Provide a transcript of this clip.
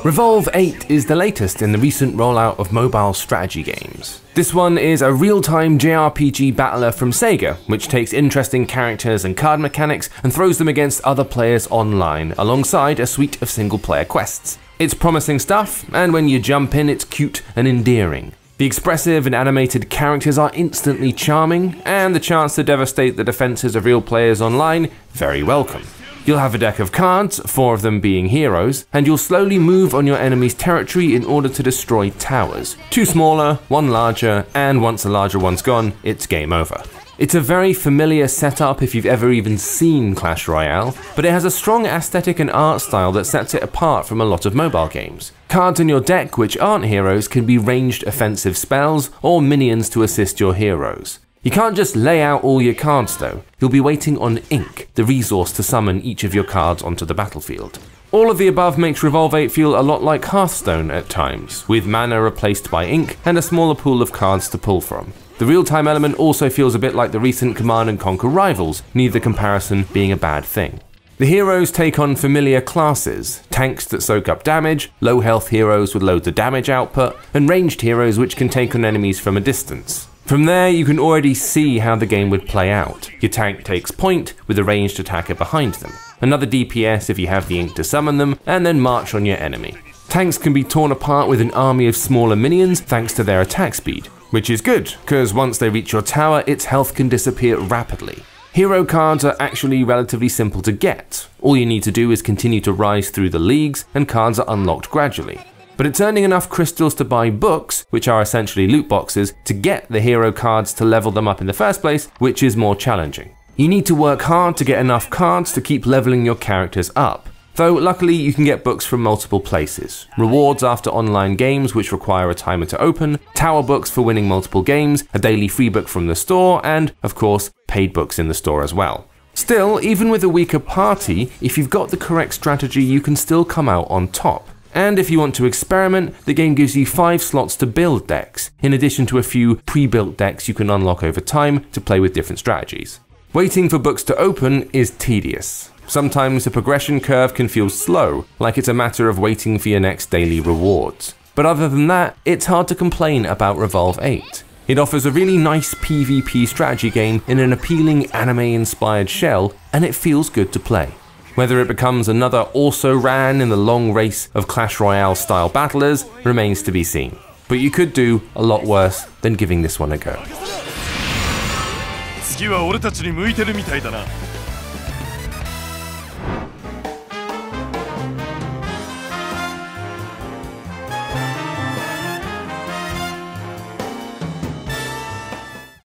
REVOLVE8 is the latest in the recent rollout of mobile strategy games. This one is a real-time JRPG battler from SEGA, which takes interesting characters and card mechanics and throws them against other players online, alongside a suite of single-player quests. It's promising stuff, and when you jump in, it's cute and endearing. The expressive and animated characters are instantly charming, and the chance to devastate the defenses of real players online, very welcome. You'll have a deck of cards, 4 of them being heroes, and you'll slowly move on your enemy's territory in order to destroy towers. 2 smaller, 1 larger, and once the larger one's gone, it's game over. It's a very familiar setup if you've ever even seen Clash Royale, but it has a strong aesthetic and art style that sets it apart from a lot of mobile games. Cards in your deck which aren't heroes can be ranged offensive spells or minions to assist your heroes. You can't just lay out all your cards though, you'll be waiting on ink, the resource to summon each of your cards onto the battlefield. All of the above makes REVOLVE8 feel a lot like Hearthstone at times, with mana replaced by ink and a smaller pool of cards to pull from. The real-time element also feels a bit like the recent Command & Conquer Rivals, neither comparison being a bad thing. The heroes take on familiar classes, tanks that soak up damage, low health heroes with loads of damage output, and ranged heroes which can take on enemies from a distance. From there, you can already see how the game would play out. Your tank takes point, with a ranged attacker behind them. Another DPS if you have the ink to summon them, and then march on your enemy. Tanks can be torn apart with an army of smaller minions thanks to their attack speed, which is good, because once they reach your tower, its health can disappear rapidly. Hero cards are actually relatively simple to get. All you need to do is continue to rise through the leagues, and cards are unlocked gradually. But it's earning enough crystals to buy books, which are essentially loot boxes, to get the hero cards to level them up in the first place, which is more challenging. You need to work hard to get enough cards to keep leveling your characters up. Though luckily you can get books from multiple places. Rewards after online games which require a timer to open, tower books for winning multiple games, a daily free book from the store, and, of course, paid books in the store as well. Still, even with a weaker party, if you've got the correct strategy you can still come out on top. And if you want to experiment, the game gives you 5 slots to build decks, in addition to a few pre-built decks you can unlock over time to play with different strategies. Waiting for books to open is tedious. Sometimes the progression curve can feel slow, like it's a matter of waiting for your next daily rewards. But other than that, it's hard to complain about REVOLVE8. It offers a really nice PvP strategy game in an appealing anime-inspired shell, and it feels good to play. Whether it becomes another also-ran in the long race of Clash Royale style battlers remains to be seen. But you could do a lot worse than giving this one a go.